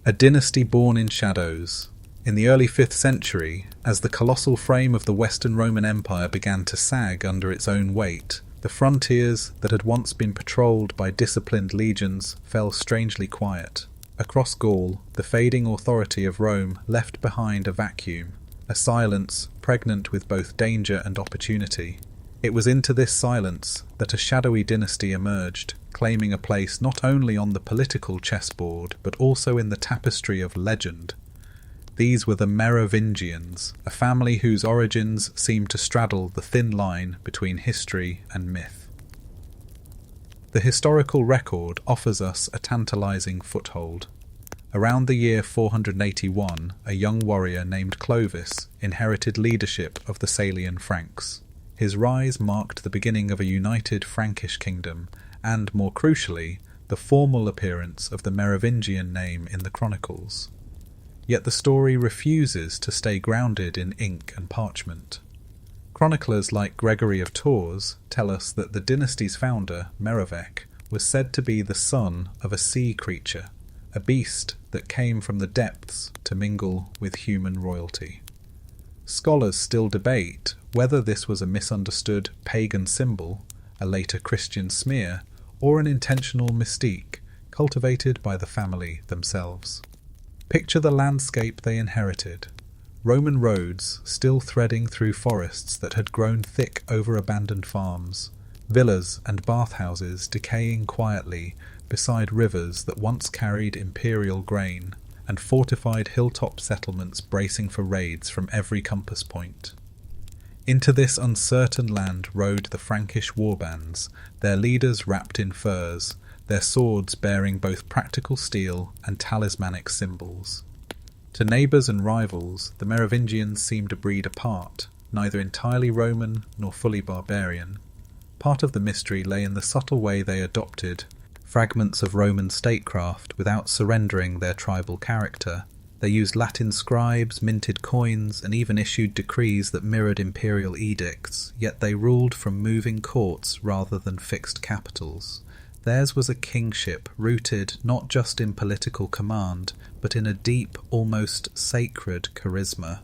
A dynasty born in shadows. In the early 5th century, as the colossal frame of the Western Roman Empire began to sag under its own weight, the frontiers that had once been patrolled by disciplined legions fell strangely quiet. Across Gaul, the fading authority of Rome left behind a vacuum, a silence pregnant with both danger and opportunity. It was into this silence that a shadowy dynasty emerged, claiming a place not only on the political chessboard but also in the tapestry of legend. These were the Merovingians, a family whose origins seemed to straddle the thin line between history and myth. The historical record offers us a tantalizing foothold. Around the year 481, a young warrior named Clovis inherited leadership of the Salian Franks. His rise marked the beginning of a united Frankish kingdom and, more crucially, the formal appearance of the Merovingian name in the chronicles. Yet the story refuses to stay grounded in ink and parchment. Chroniclers like Gregory of Tours tell us that the dynasty's founder, Merovec, was said to be the son of a sea creature, a beast that came from the depths to mingle with human royalty. Scholars still debate whether this was a misunderstood pagan symbol, a later Christian smear, or an intentional mystique cultivated by the family themselves. Picture the landscape they inherited. Roman roads still threading through forests that had grown thick over abandoned farms, villas and bathhouses decaying quietly beside rivers that once carried imperial grain, and fortified hilltop settlements bracing for raids from every compass point. Into this uncertain land rode the Frankish warbands, their leaders wrapped in furs, their swords bearing both practical steel and talismanic symbols. To neighbours and rivals, the Merovingians seemed a breed apart, neither entirely Roman nor fully barbarian. Part of the mystery lay in the subtle way they adopted fragments of Roman statecraft without surrendering their tribal character. They used Latin scribes, minted coins, and even issued decrees that mirrored imperial edicts, yet they ruled from moving courts rather than fixed capitals. Theirs was a kingship rooted not just in political command, but in a deep, almost sacred charisma.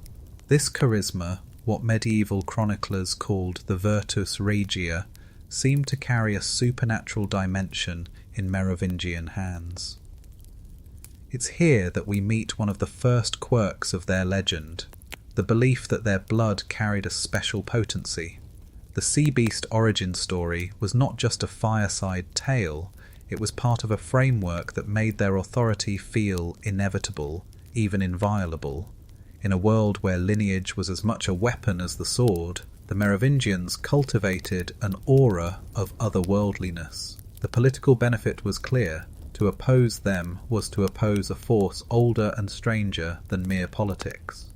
This charisma, what medieval chroniclers called the virtus regia, seemed to carry a supernatural dimension in Merovingian hands. It's here that we meet one of the first quirks of their legend, the belief that their blood carried a special potency. The sea beast origin story was not just a fireside tale, it was part of a framework that made their authority feel inevitable, even inviolable. In a world where lineage was as much a weapon as the sword, the Merovingians cultivated an aura of otherworldliness. The political benefit was clear. To oppose them was to oppose a force older and stranger than mere politics.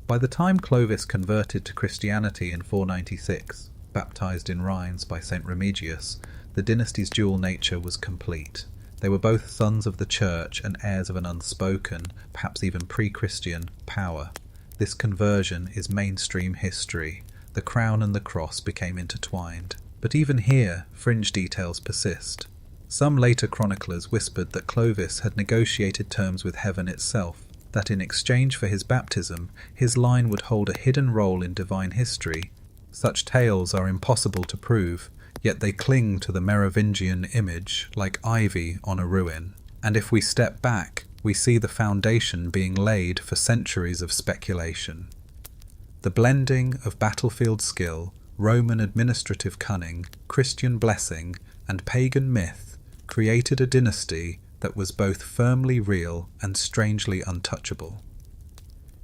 By the time Clovis converted to Christianity in 496, baptized in Rheims by St. Remigius, the dynasty's dual nature was complete. They were both sons of the church and heirs of an unspoken, perhaps even pre-Christian, power. This conversion is mainstream history. The crown and the cross became intertwined. But even here, fringe details persist. Some later chroniclers whispered that Clovis had negotiated terms with heaven itself, that in exchange for his baptism, his line would hold a hidden role in divine history. Such tales are impossible to prove, yet they cling to the Merovingian image like ivy on a ruin. And if we step back, we see the foundation being laid for centuries of speculation. The blending of battlefield skill, Roman administrative cunning, Christian blessing, and pagan myth created a dynasty that was both firmly real and strangely untouchable.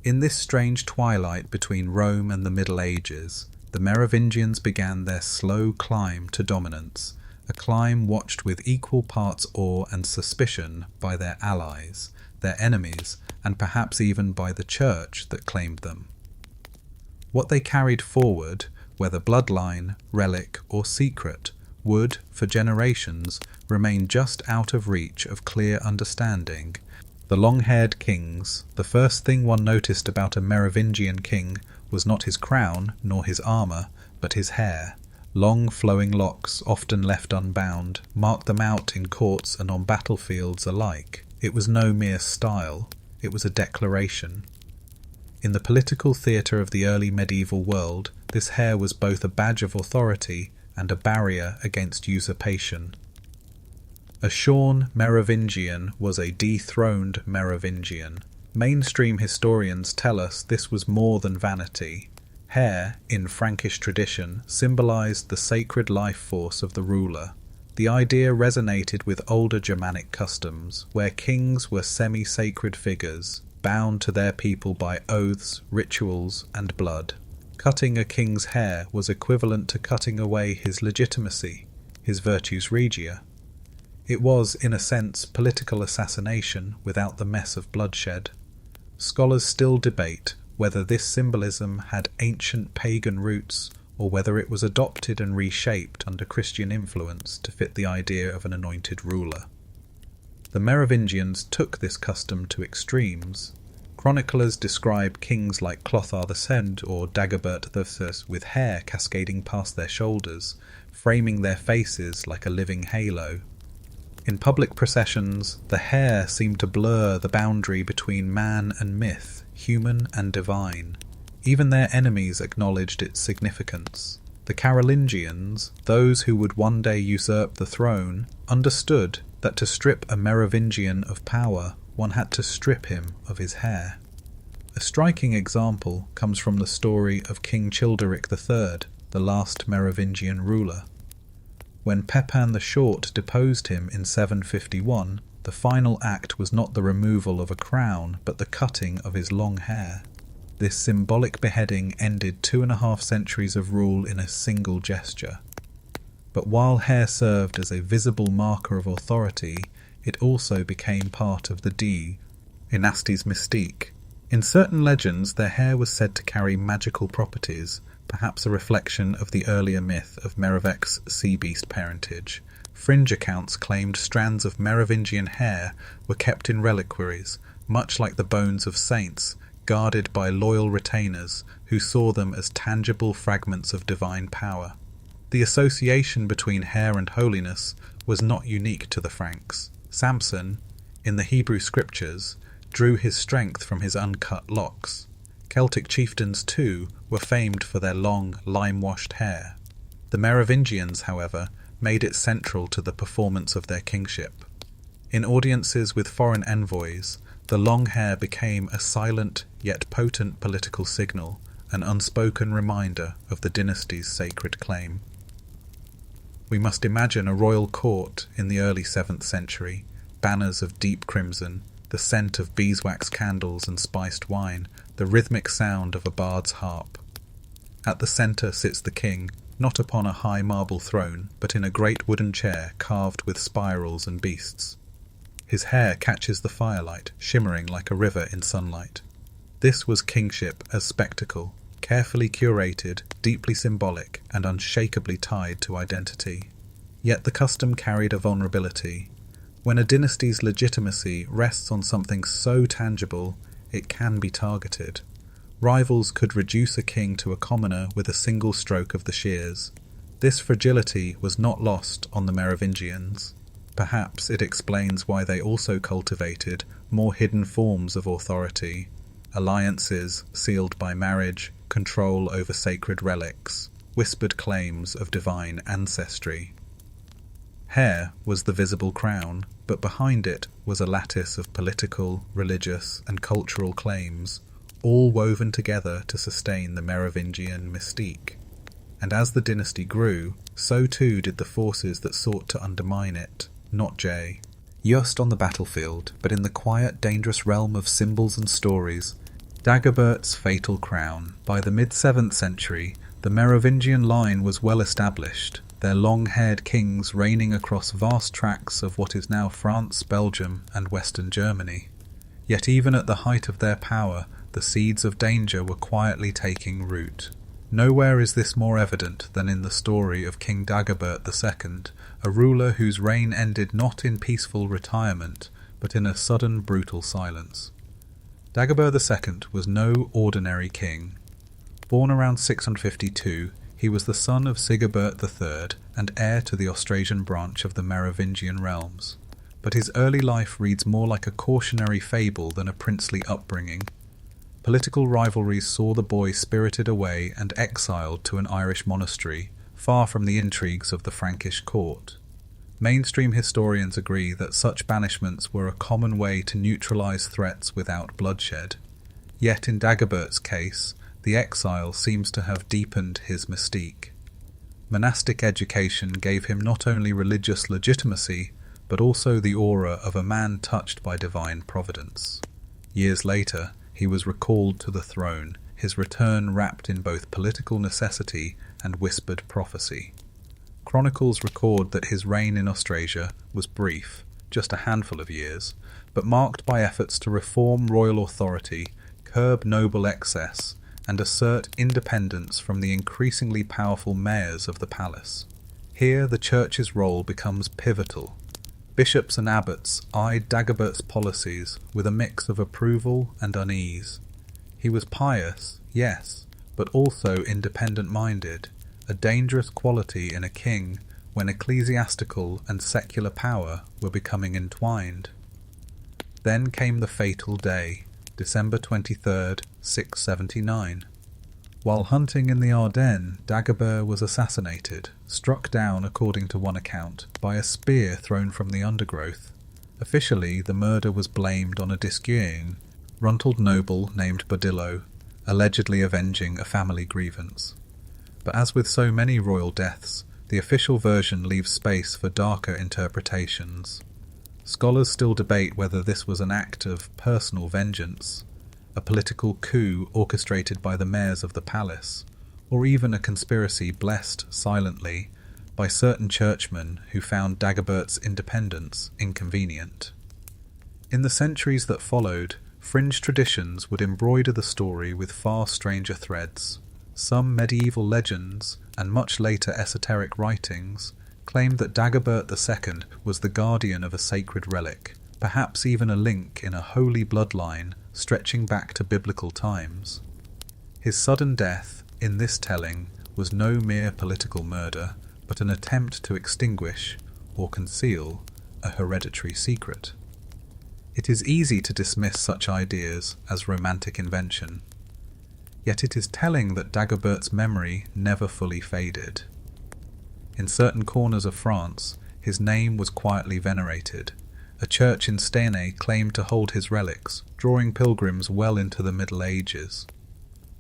In this strange twilight between Rome and the Middle Ages, the Merovingians began their slow climb to dominance, a climb watched with equal parts awe and suspicion by their allies, their enemies, and perhaps even by the church that claimed them. What they carried forward, whether bloodline, relic, or secret, would, for generations, remain just out of reach of clear understanding. The long-haired kings, the first thing one noticed about a Merovingian king was not his crown nor his armour, but his hair. Long flowing locks, often left unbound, marked them out in courts and on battlefields alike. It was no mere style, it was a declaration. In the political theatre of the early medieval world, this hair was both a badge of authority and a barrier against usurpation. A shorn Merovingian was a dethroned Merovingian. Mainstream historians tell us this was more than vanity. Hair, in Frankish tradition, symbolized the sacred life force of the ruler. The idea resonated with older Germanic customs, where kings were semi-sacred figures, bound to their people by oaths, rituals, and blood. Cutting a king's hair was equivalent to cutting away his legitimacy, his virtus regia. It was, in a sense, political assassination without the mess of bloodshed. Scholars still debate whether this symbolism had ancient pagan roots or whether it was adopted and reshaped under Christian influence to fit the idea of an anointed ruler. The Merovingians took this custom to extremes. Chroniclers describe kings like Clothar II or Dagobert II with hair cascading past their shoulders, framing their faces like a living halo. In public processions, the hair seemed to blur the boundary between man and myth, human and divine. Even their enemies acknowledged its significance. The Carolingians, those who would one day usurp the throne, understood that to strip a Merovingian of power, one had to strip him of his hair. A striking example comes from the story of King Childeric III, the last Merovingian ruler. When Pepin the Short deposed him in 751, the final act was not the removal of a crown, but the cutting of his long hair. This symbolic beheading ended 2.5 centuries of rule in a single gesture. But while hair served as a visible marker of authority, it also became part of the dynasties' mystique. In certain legends, their hair was said to carry magical properties, perhaps a reflection of the earlier myth of Merovec's sea beast parentage. Fringe accounts claimed strands of Merovingian hair were kept in reliquaries, much like the bones of saints, guarded by loyal retainers who saw them as tangible fragments of divine power. The association between hair and holiness was not unique to the Franks. Samson, in the Hebrew scriptures, drew his strength from his uncut locks. Celtic chieftains, too, were famed for their long, lime-washed hair. The Merovingians, however, made it central to the performance of their kingship. In audiences with foreign envoys, the long hair became a silent yet potent political signal, an unspoken reminder of the dynasty's sacred claim. We must imagine a royal court in the early 7th century, banners of deep crimson, the scent of beeswax candles and spiced wine, the rhythmic sound of a bard's harp. At the centre sits the king, not upon a high marble throne, but in a great wooden chair carved with spirals and beasts. His hair catches the firelight, shimmering like a river in sunlight. This was kingship as spectacle, carefully curated, deeply symbolic, and unshakably tied to identity. Yet the custom carried a vulnerability. When a dynasty's legitimacy rests on something so tangible, it can be targeted. Rivals could reduce a king to a commoner with a single stroke of the shears. This fragility was not lost on the Merovingians. Perhaps it explains why they also cultivated more hidden forms of authority, alliances sealed by marriage, control over sacred relics, whispered claims of divine ancestry. Hair was the visible crown, but behind it was a lattice of political, religious, and cultural claims, all woven together to sustain the Merovingian mystique. And as the dynasty grew, so too did the forces that sought to undermine it, not just on the battlefield, but in the quiet, dangerous realm of symbols and stories. Dagobert's fatal crown. By the mid-7th century, the Merovingian line was well established, their long-haired kings reigning across vast tracts of what is now France, Belgium, and Western Germany. Yet even at the height of their power, the seeds of danger were quietly taking root. Nowhere is this more evident than in the story of King Dagobert II, a ruler whose reign ended not in peaceful retirement, but in a sudden brutal silence. Dagobert II was no ordinary king. Born around 652, he was the son of Sigebert III and heir to the Austrasian branch of the Merovingian realms. but his early life reads more like a cautionary fable than a princely upbringing. Political rivalries saw the boy spirited away and exiled to an Irish monastery, far from the intrigues of the Frankish court. Mainstream historians agree that such banishments were a common way to neutralize threats without bloodshed. Yet in Dagobert's case, the exile seems to have deepened his mystique. Monastic education gave him not only religious legitimacy, but also the aura of a man touched by divine providence. Years later, he was recalled to the throne, his return wrapped in both political necessity and whispered prophecy. Chronicles record that his reign in Austrasia was brief, just a handful of years, but marked by efforts to reform royal authority, curb noble excess, and assert independence from the increasingly powerful mayors of the palace. Here the church's role becomes pivotal. Bishops and abbots eyed Dagobert's policies with a mix of approval and unease. He was pious, yes, but also independent-minded, a dangerous quality in a king when ecclesiastical and secular power were becoming entwined. Then came the fatal day, December 23rd, 679. While hunting in the Ardennes, Dagobert was assassinated, struck down, according to one account, by a spear thrown from the undergrowth. Officially, the murder was blamed on a disguising, runtelled noble named Bodillo, allegedly avenging a family grievance. But as with so many royal deaths, the official version leaves space for darker interpretations. Scholars still debate whether this was an act of personal vengeance, a political coup orchestrated by the mayors of the palace, or even a conspiracy blessed silently by certain churchmen who found Dagobert's independence inconvenient. In the centuries that followed, fringe traditions would embroider the story with far stranger threads. Some medieval legends, and much later esoteric writings, claimed that Dagobert II was the guardian of a sacred relic, perhaps even a link in a holy bloodline stretching back to biblical times. His sudden death, in this telling, was no mere political murder, but an attempt to extinguish, or conceal, a hereditary secret. It is easy to dismiss such ideas as romantic invention, yet it is telling that Dagobert's memory never fully faded. In certain corners of France, his name was quietly venerated. A church in Stenay claimed to hold his relics, drawing pilgrims well into the Middle Ages.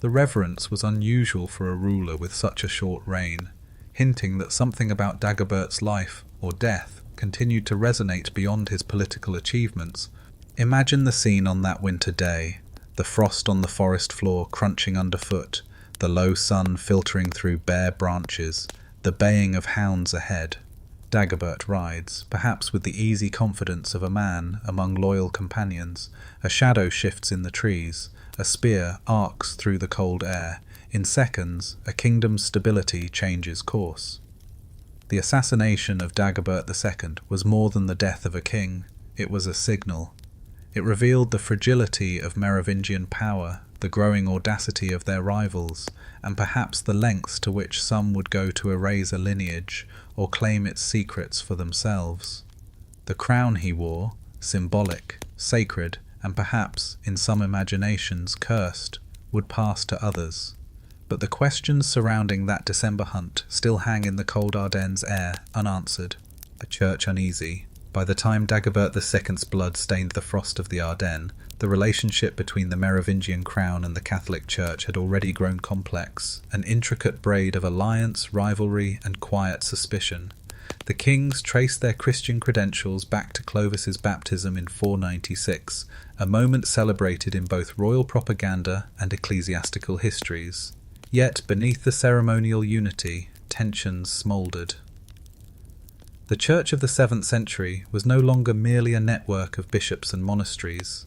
The reverence was unusual for a ruler with such a short reign, hinting that something about Dagobert's life or death continued to resonate beyond his political achievements. Imagine the scene on that winter day, the frost on the forest floor crunching underfoot, the low sun filtering through bare branches, the baying of hounds ahead. Dagobert rides, perhaps with the easy confidence of a man among loyal companions. A shadow shifts in the trees, a spear arcs through the cold air. In seconds, a kingdom's stability changes course. The assassination of Dagobert II was more than the death of a king, it was a signal. It revealed the fragility of Merovingian power, the growing audacity of their rivals, and perhaps the lengths to which some would go to erase a lineage or claim its secrets for themselves. The crown he wore, symbolic, sacred, and perhaps, in some imaginations, cursed, would pass to others. But the questions surrounding that December hunt still hang in the cold Ardennes air, unanswered, a church uneasy. By the time Dagobert II's blood stained the frost of the Ardennes, the relationship between the Merovingian crown and the Catholic Church had already grown complex, an intricate braid of alliance, rivalry, and quiet suspicion. The kings traced their Christian credentials back to Clovis's baptism in 496, a moment celebrated in both royal propaganda and ecclesiastical histories. Yet beneath the ceremonial unity, tensions smouldered. The Church of the 7th century was no longer merely a network of bishops and monasteries.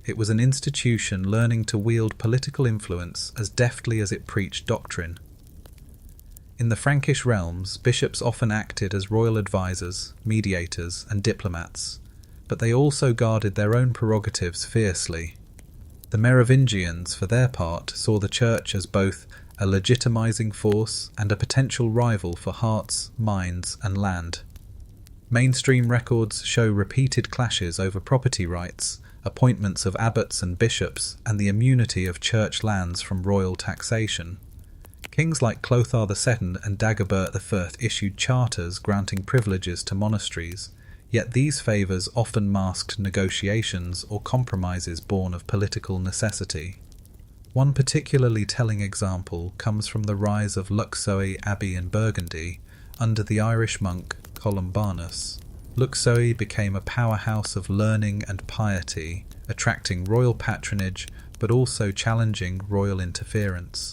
It was an institution learning to wield political influence as deftly as it preached doctrine. In the Frankish realms, bishops often acted as royal advisors, mediators, and diplomats, but they also guarded their own prerogatives fiercely. The Merovingians, for their part, saw the Church as both a legitimizing force and a potential rival for hearts, minds, and land. Mainstream records show repeated clashes over property rights, appointments of abbots and bishops, and the immunity of church lands from royal taxation. Kings like Clothar II and Dagobert I issued charters granting privileges to monasteries, yet these favours often masked negotiations or compromises born of political necessity. One particularly telling example comes from the rise of Luxeuil Abbey in Burgundy under the Irish monk Columbanus. Luxeuil became a powerhouse of learning and piety, attracting royal patronage but also challenging royal interference.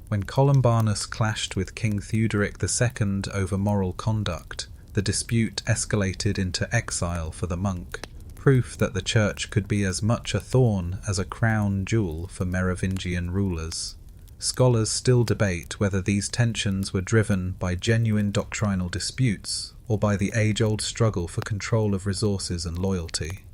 When Columbanus clashed with King Theuderic II over moral conduct, the dispute escalated into exile for the monk, proof that the church could be as much a thorn as a crown jewel for Merovingian rulers. Scholars still debate whether these tensions were driven by genuine doctrinal disputes or by the age-old struggle for control of resources and loyalty.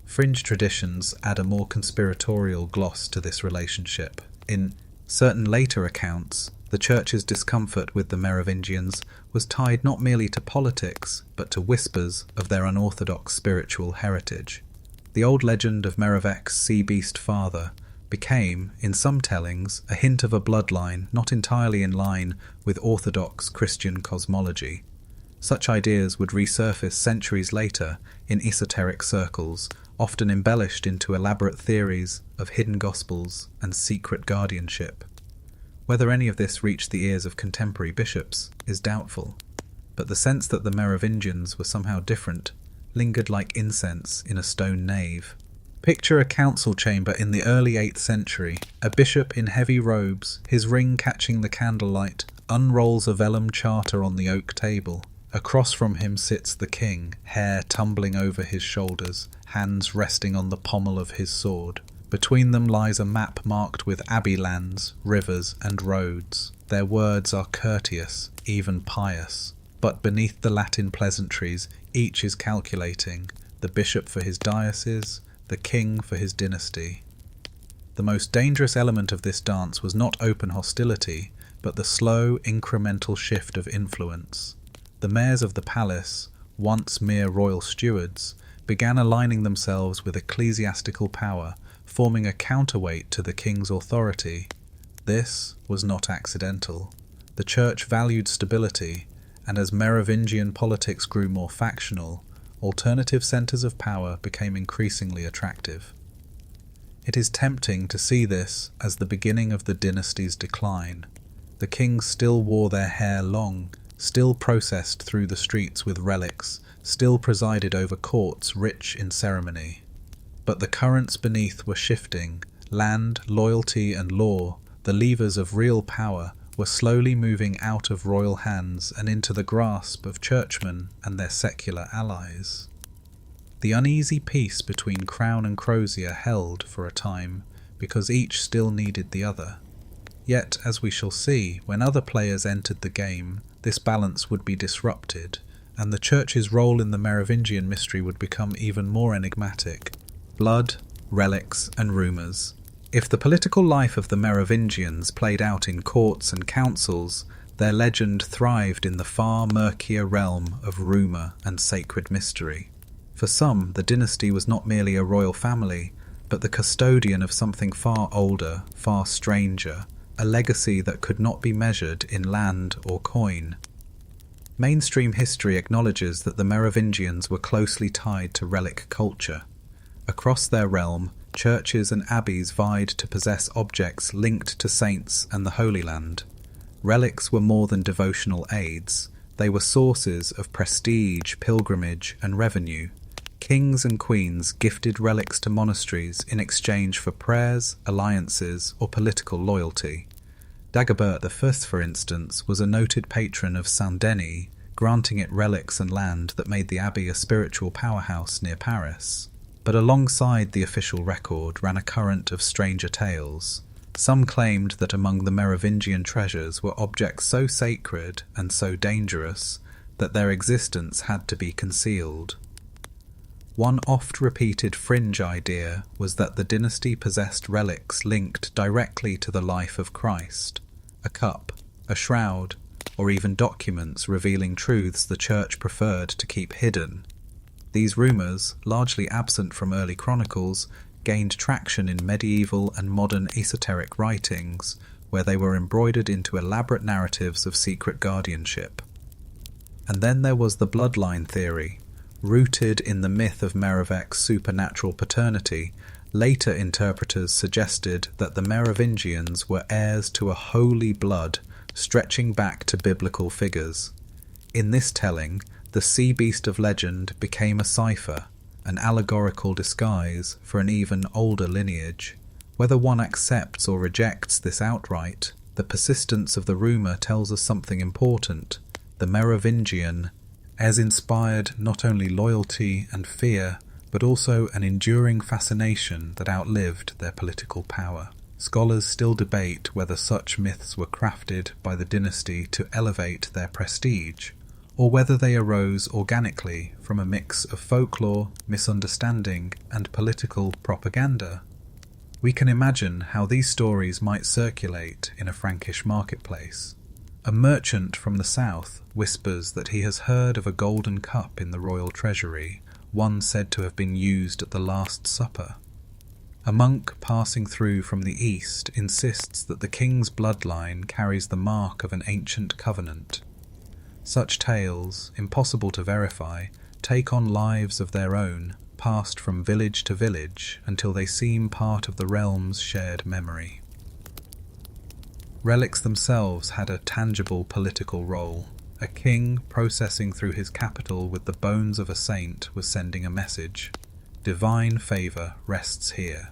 Fringe traditions add a more conspiratorial gloss to this relationship. In certain later accounts, the church's discomfort with the Merovingians was tied not merely to politics, but to whispers of their unorthodox spiritual heritage. The old legend of Merovec's sea-beast father became, in some tellings, a hint of a bloodline not entirely in line with orthodox Christian cosmology. Such ideas would resurface centuries later in esoteric circles, often embellished into elaborate theories of hidden gospels and secret guardianship. Whether any of this reached the ears of contemporary bishops is doubtful, but the sense that the Merovingians were somehow different lingered like incense in a stone nave. Picture a council chamber in the early 8th century. A bishop in heavy robes, his ring catching the candlelight, unrolls a vellum charter on the oak table. Across from him sits the king, hair tumbling over his shoulders, hands resting on the pommel of his sword. Between them lies a map marked with abbey lands, rivers, and roads. Their words are courteous, even pious. But beneath the Latin pleasantries, each is calculating, the bishop for his diocese, the king for his dynasty. The most dangerous element of this dance was not open hostility, but the slow, incremental shift of influence. The mayors of the palace, once mere royal stewards, began aligning themselves with ecclesiastical power, forming a counterweight to the king's authority. This was not accidental. The church valued stability, and as Merovingian politics grew more factional, alternative centres of power became increasingly attractive. It is tempting to see this as the beginning of the dynasty's decline. The kings still wore their hair long, still processed through the streets with relics, still presided over courts rich in ceremony. But the currents beneath were shifting. Land, loyalty, and law, the levers of real power, were slowly moving out of royal hands and into the grasp of churchmen and their secular allies. The uneasy peace between crown and crozier held for a time, because each still needed the other. Yet, as we shall see, when other players entered the game, this balance would be disrupted, and the church's role in the Merovingian mystery would become even more enigmatic. Blood, relics, and rumours. If the political life of the Merovingians played out in courts and councils, their legend thrived in the far murkier realm of rumour and sacred mystery. For some, the dynasty was not merely a royal family, but the custodian of something far older, far stranger, a legacy that could not be measured in land or coin. Mainstream history acknowledges that the Merovingians were closely tied to relic culture. Across their realm, churches and abbeys vied to possess objects linked to saints and the Holy Land. Relics were more than devotional aids. They were sources of prestige, pilgrimage, and revenue. Kings and queens gifted relics to monasteries in exchange for prayers, alliances, or political loyalty. Dagobert I, for instance, was a noted patron of Saint-Denis, granting it relics and land that made the abbey a spiritual powerhouse near Paris. But alongside the official record ran a current of stranger tales. Some claimed that among the Merovingian treasures were objects so sacred and so dangerous that their existence had to be concealed. One oft-repeated fringe idea was that the dynasty possessed relics linked directly to the life of Christ. A cup, a shroud, or even documents revealing truths the church preferred to keep hidden. These rumours, largely absent from early chronicles, gained traction in medieval and modern esoteric writings, where they were embroidered into elaborate narratives of secret guardianship. And then there was the bloodline theory. Rooted in the myth of Merovec's supernatural paternity, later interpreters suggested that the Merovingians were heirs to a holy blood stretching back to biblical figures. In this telling, the sea beast of legend became a cipher, an allegorical disguise for an even older lineage. Whether one accepts or rejects this outright, the persistence of the rumour tells us something important. The Merovingian has inspired not only loyalty and fear, but also an enduring fascination that outlived their political power. Scholars still debate whether such myths were crafted by the dynasty to elevate their prestige, or whether they arose organically from a mix of folklore, misunderstanding, and political propaganda. We can imagine how these stories might circulate in a Frankish marketplace. A merchant from the south whispers that he has heard of a golden cup in the royal treasury, one said to have been used at the Last Supper. A monk passing through from the east insists that the king's bloodline carries the mark of an ancient covenant. Such tales, impossible to verify, take on lives of their own, passed from village to village until they seem part of the realm's shared memory. Relics themselves had a tangible political role. A king processing through his capital with the bones of a saint was sending a message. Divine favour rests here.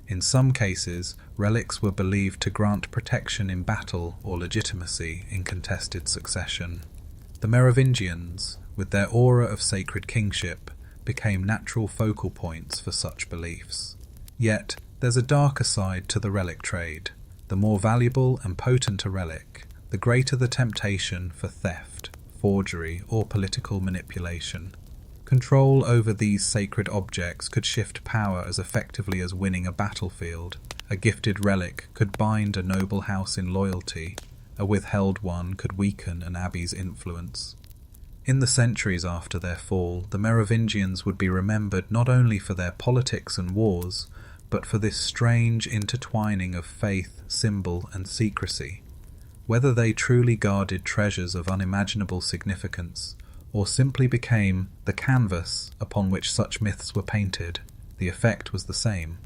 In some cases, relics were believed to grant protection in battle or legitimacy in contested succession. The Merovingians, with their aura of sacred kingship, became natural focal points for such beliefs. Yet, there's a darker side to the relic trade. The more valuable and potent a relic, the greater the temptation for theft, forgery, or political manipulation. Control over these sacred objects could shift power as effectively as winning a battlefield. A gifted relic could bind a noble house in loyalty. A withheld one could weaken an abbey's influence. In the centuries after their fall, the Merovingians would be remembered not only for their politics and wars, but for this strange intertwining of faith, symbol, and secrecy. Whether they truly guarded treasures of unimaginable significance, or simply became the canvas upon which such myths were painted, the effect was the same.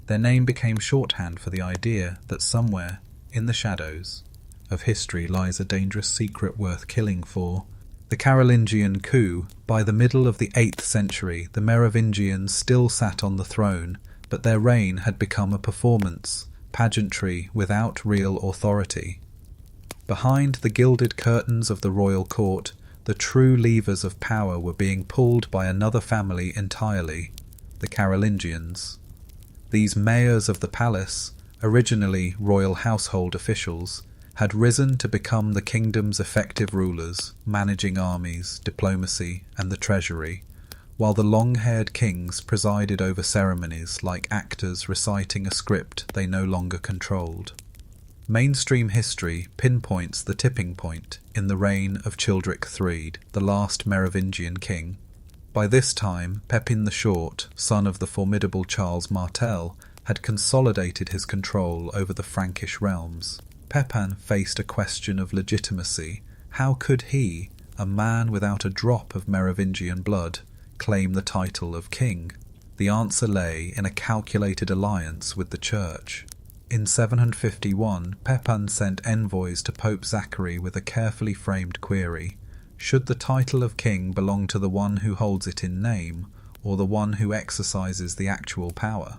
Their name became shorthand for the idea that somewhere, in the shadows of history, lies a dangerous secret worth killing for. The Carolingian coup. By the middle of the 8th century, the Merovingians still sat on the throne, but their reign had become a performance, pageantry without real authority. Behind the gilded curtains of the royal court, the true levers of power were being pulled by another family entirely, the Carolingians. These mayors of the palace, originally royal household officials, had risen to become the kingdom's effective rulers, managing armies, diplomacy, and the treasury, while the long-haired kings presided over ceremonies like actors reciting a script they no longer controlled. Mainstream history pinpoints the tipping point in the reign of Childeric III, the last Merovingian king. By this time, Pepin the Short, son of the formidable Charles Martel, had consolidated his control over the Frankish realms. Pepin faced a question of legitimacy. How could he, a man without a drop of Merovingian blood, claim the title of king? The answer lay in a calculated alliance with the church. In 751, Pepin sent envoys to Pope Zachary with a carefully framed query. Should the title of king belong to the one who holds it in name, or the one who exercises the actual power?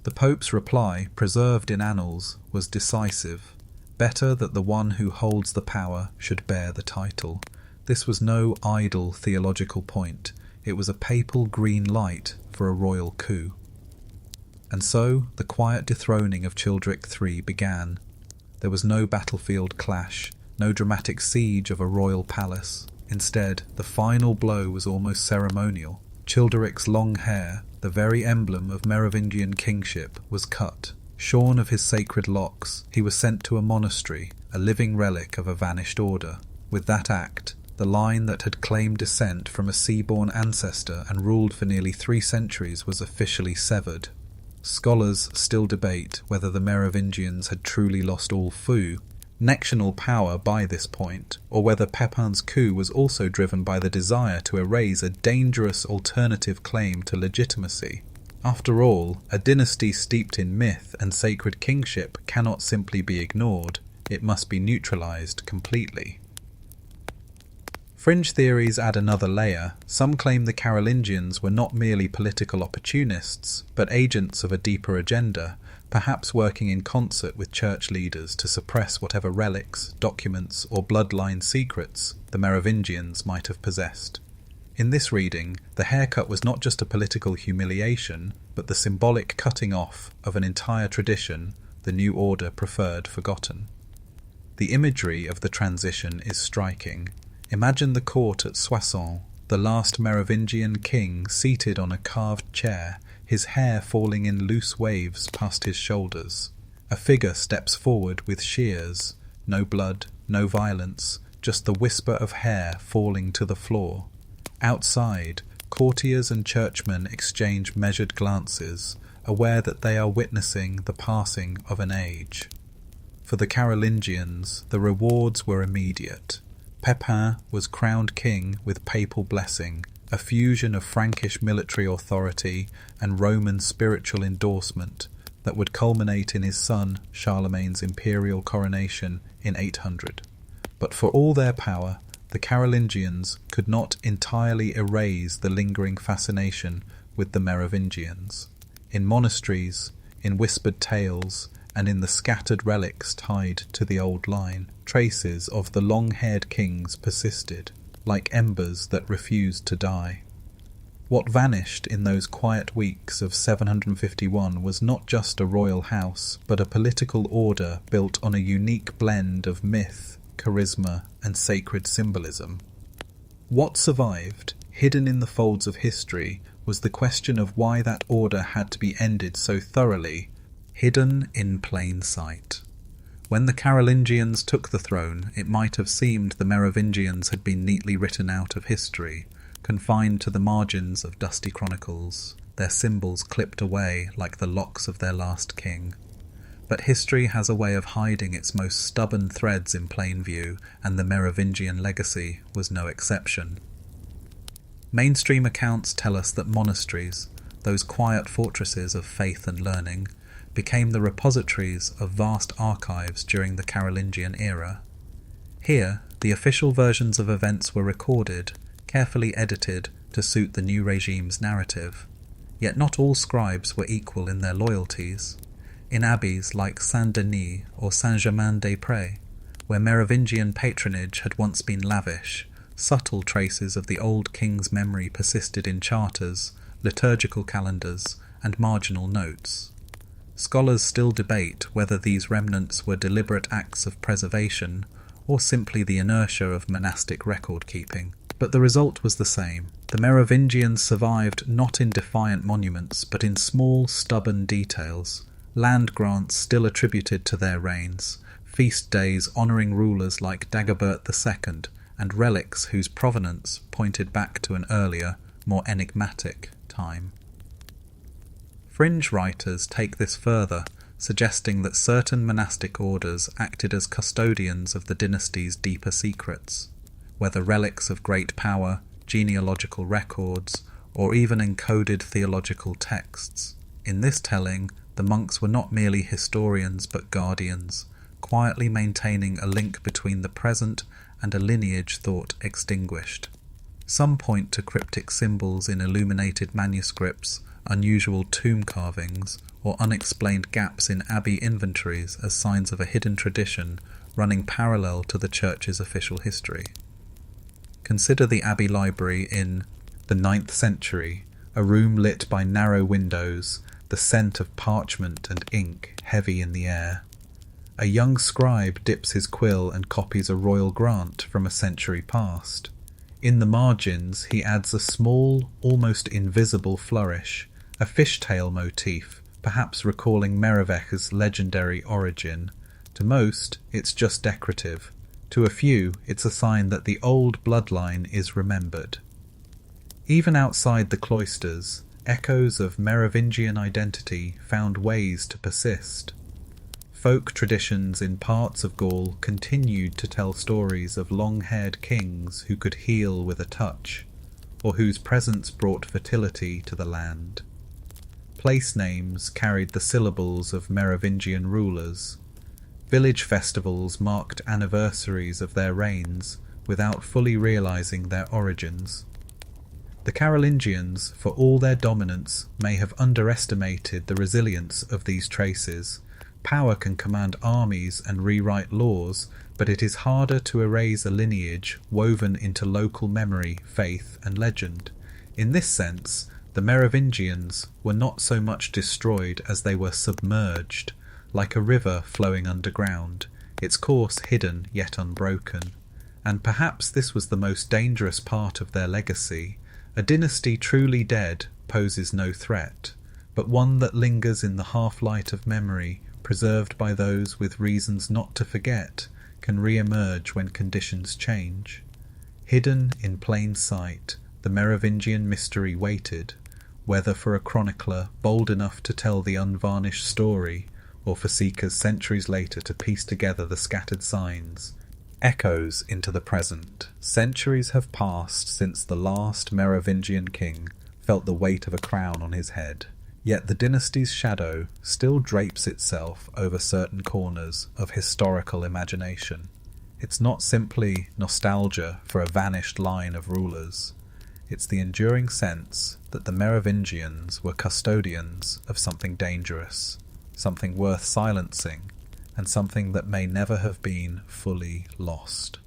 The Pope's reply, preserved in annals, was decisive. Better that the one who holds the power should bear the title. This was no idle theological point. It was a papal green light for a royal coup. And so the quiet dethroning of Childeric III began. There was no battlefield clash, no dramatic siege of a royal palace. Instead, the final blow was almost ceremonial. Childeric's long hair, the very emblem of Merovingian kingship, was cut. Shorn of his sacred locks, he was sent to a monastery, a living relic of a vanished order. With that act, the line that had claimed descent from a sea-born ancestor and ruled for nearly 3 centuries was officially severed. Scholars still debate whether the Merovingians had truly lost all national power by this point, or whether Pepin's coup was also driven by the desire to erase a dangerous alternative claim to legitimacy. After all, a dynasty steeped in myth and sacred kingship cannot simply be ignored, it must be neutralized completely. Fringe theories add another layer. Some claim the Carolingians were not merely political opportunists, but agents of a deeper agenda, perhaps working in concert with church leaders to suppress whatever relics, documents, or bloodline secrets the Merovingians might have possessed. In this reading, the haircut was not just a political humiliation, but the symbolic cutting off of an entire tradition the new order preferred forgotten. The imagery of the transition is striking. Imagine the court at Soissons, the last Merovingian king seated on a carved chair, his hair falling in loose waves past his shoulders. A figure steps forward with shears, no blood, no violence, just the whisper of hair falling to the floor. Outside, courtiers and churchmen exchange measured glances, aware that they are witnessing the passing of an age. For the Carolingians, the rewards were immediate. Pepin was crowned king with papal blessing, a fusion of Frankish military authority and Roman spiritual endorsement that would culminate in his son Charlemagne's imperial coronation in 800. But for all their power, the Carolingians could not entirely erase the lingering fascination with the Merovingians. In monasteries, in whispered tales, and in the scattered relics tied to the old line, traces of the long-haired kings persisted, like embers that refused to die. What vanished in those quiet weeks of 751 was not just a royal house, but a political order built on a unique blend of myth, charisma, and sacred symbolism. What survived, hidden in the folds of history, was the question of why that order had to be ended so thoroughly, hidden in plain sight. When the Carolingians took the throne, it might have seemed the Merovingians had been neatly written out of history, confined to the margins of dusty chronicles, their symbols clipped away like the locks of their last king. But history has a way of hiding its most stubborn threads in plain view, and the Merovingian legacy was no exception. Mainstream accounts tell us that monasteries, those quiet fortresses of faith and learning, became the repositories of vast archives during the Carolingian era. Here, the official versions of events were recorded, carefully edited to suit the new regime's narrative. Yet not all scribes were equal in their loyalties. In abbeys like Saint-Denis or Saint-Germain-des-Prés, where Merovingian patronage had once been lavish, subtle traces of the old king's memory persisted in charters, liturgical calendars, and marginal notes. Scholars still debate whether these remnants were deliberate acts of preservation or simply the inertia of monastic record-keeping. But the result was the same. The Merovingians survived not in defiant monuments, but in small, stubborn details. Land grants still attributed to their reigns, feast days honouring rulers like Dagobert II, and relics whose provenance pointed back to an earlier, more enigmatic time. Fringe writers take this further, suggesting that certain monastic orders acted as custodians of the dynasty's deeper secrets, whether relics of great power, genealogical records, or even encoded theological texts. In this telling, the monks were not merely historians but guardians, quietly maintaining a link between the present and a lineage thought extinguished. Some point to cryptic symbols in illuminated manuscripts, unusual tomb carvings, or unexplained gaps in abbey inventories as signs of a hidden tradition running parallel to the church's official history. Consider the abbey library in the 9th century, a room lit by narrow windows, the scent of parchment and ink heavy in the air. A young scribe dips his quill and copies a royal grant from a century past. In the margins he adds a small, almost invisible flourish, a fishtail motif, perhaps recalling Merovech's legendary origin. To most, it's just decorative. To a few, it's a sign that the old bloodline is remembered. Even outside the cloisters, echoes of Merovingian identity found ways to persist. Folk traditions in parts of Gaul continued to tell stories of long-haired kings who could heal with a touch, or whose presence brought fertility to the land. Place names carried the syllables of Merovingian rulers. Village festivals marked anniversaries of their reigns without fully realizing their origins. The Carolingians, for all their dominance, may have underestimated the resilience of these traces. Power can command armies and rewrite laws, but it is harder to erase a lineage woven into local memory, faith, and legend. In this sense, the Merovingians were not so much destroyed as they were submerged, like a river flowing underground, its course hidden yet unbroken. And perhaps this was the most dangerous part of their legacy. A dynasty truly dead poses no threat, but one that lingers in the half-light of memory, preserved by those with reasons not to forget, can re-emerge when conditions change. Hidden in plain sight, the Merovingian mystery waited, whether for a chronicler bold enough to tell the unvarnished story, or for seekers centuries later to piece together the scattered signs. Echoes into the present. Centuries have passed since the last Merovingian king felt the weight of a crown on his head. Yet the dynasty's shadow still drapes itself over certain corners of historical imagination. It's not simply nostalgia for a vanished line of rulers. It's the enduring sense that the Merovingians were custodians of something dangerous, something worth silencing, and something that may never have been fully lost.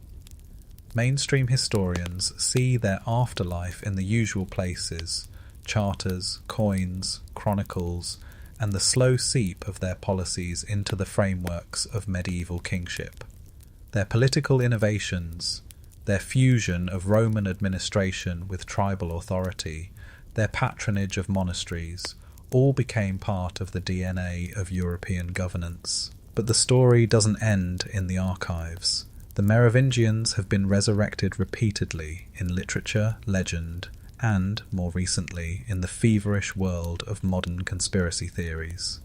Mainstream historians see their afterlife in the usual places: charters, coins, chronicles, and the slow seep of their policies into the frameworks of medieval kingship. Their political innovations, their fusion of Roman administration with tribal authority, their patronage of monasteries, all became part of the DNA of European governance. But the story doesn't end in the archives. The Merovingians have been resurrected repeatedly in literature, legend, and, more recently, in the feverish world of modern conspiracy theories.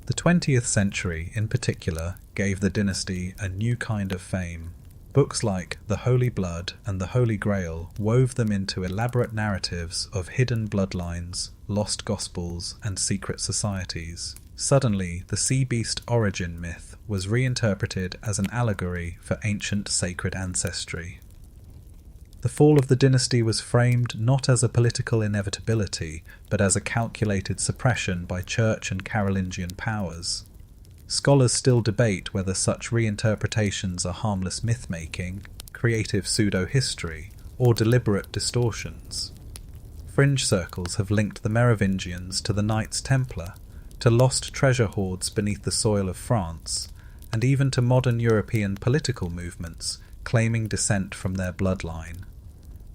The 20th century, in particular, gave the dynasty a new kind of fame. Books like The Holy Blood and The Holy Grail wove them into elaborate narratives of hidden bloodlines, lost gospels, and secret societies. Suddenly, the sea beast origin myth was reinterpreted as an allegory for ancient sacred ancestry. The fall of the dynasty was framed not as a political inevitability, but as a calculated suppression by church and Carolingian powers. Scholars still debate whether such reinterpretations are harmless myth-making, creative pseudo-history, or deliberate distortions. Fringe circles have linked the Merovingians to the Knights Templar, to lost treasure hoards beneath the soil of France, and even to modern European political movements claiming descent from their bloodline.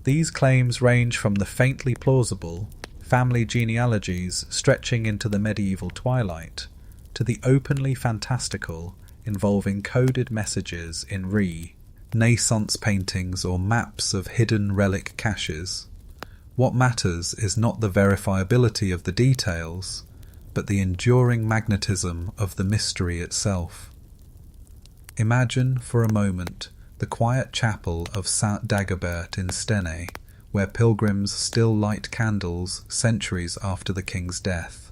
These claims range from the faintly plausible, family genealogies stretching into the medieval twilight, to the openly fantastical, involving coded messages in Renaissance paintings or maps of hidden relic caches. What matters is not the verifiability of the details, but the enduring magnetism of the mystery itself. Imagine, for a moment, the quiet chapel of St. Dagobert in Stenay, where pilgrims still light candles centuries after the king's death.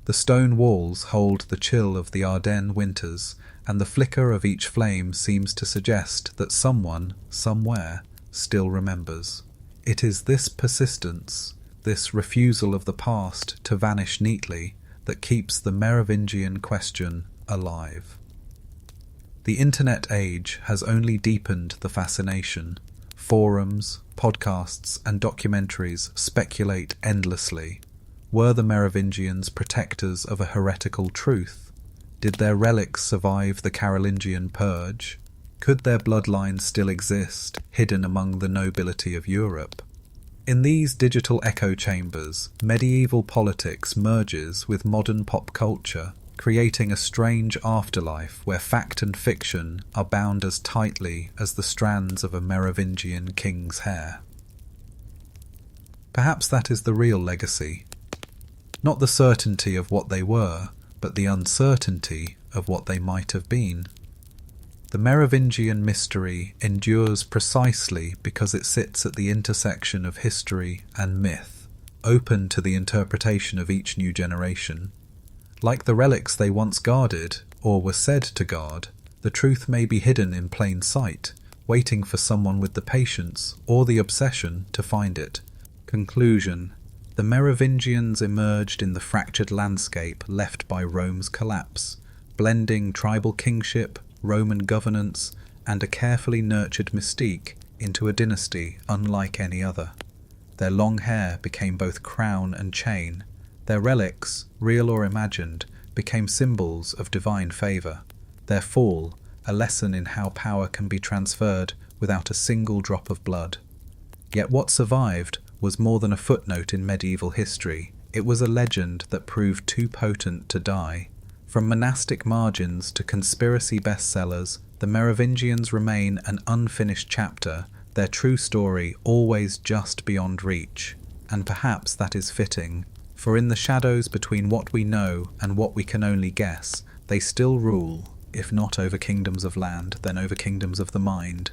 The stone walls hold the chill of the Ardennes winters, and the flicker of each flame seems to suggest that someone, somewhere, still remembers. It is this persistence, this refusal of the past to vanish neatly, that keeps the Merovingian question alive. The internet age has only deepened the fascination. Forums, podcasts, and documentaries speculate endlessly. Were the Merovingians protectors of a heretical truth? Did their relics survive the Carolingian purge? Could their bloodline still exist, hidden among the nobility of Europe? In these digital echo chambers, medieval politics merges with modern pop culture. creating a strange afterlife where fact and fiction are bound as tightly as the strands of a Merovingian king's hair. Perhaps that is the real legacy. Not the certainty of what they were, but the uncertainty of what they might have been. The Merovingian mystery endures precisely because it sits at the intersection of history and myth, open to the interpretation of each new generation. Like the relics they once guarded, or were said to guard, the truth may be hidden in plain sight, waiting for someone with the patience or the obsession to find it. Conclusion: the Merovingians emerged in the fractured landscape left by Rome's collapse, blending tribal kingship, Roman governance, and a carefully nurtured mystique into a dynasty unlike any other. Their long hair became both crown and chain. Their relics, real or imagined, became symbols of divine favour. Their fall, a lesson in how power can be transferred without a single drop of blood. Yet what survived was more than a footnote in medieval history. It was a legend that proved too potent to die. From monastic margins to conspiracy bestsellers, the Merovingians remain an unfinished chapter, their true story always just beyond reach. And perhaps that is fitting, for in the shadows between what we know and what we can only guess, they still rule, if not over kingdoms of land, then over kingdoms of the mind.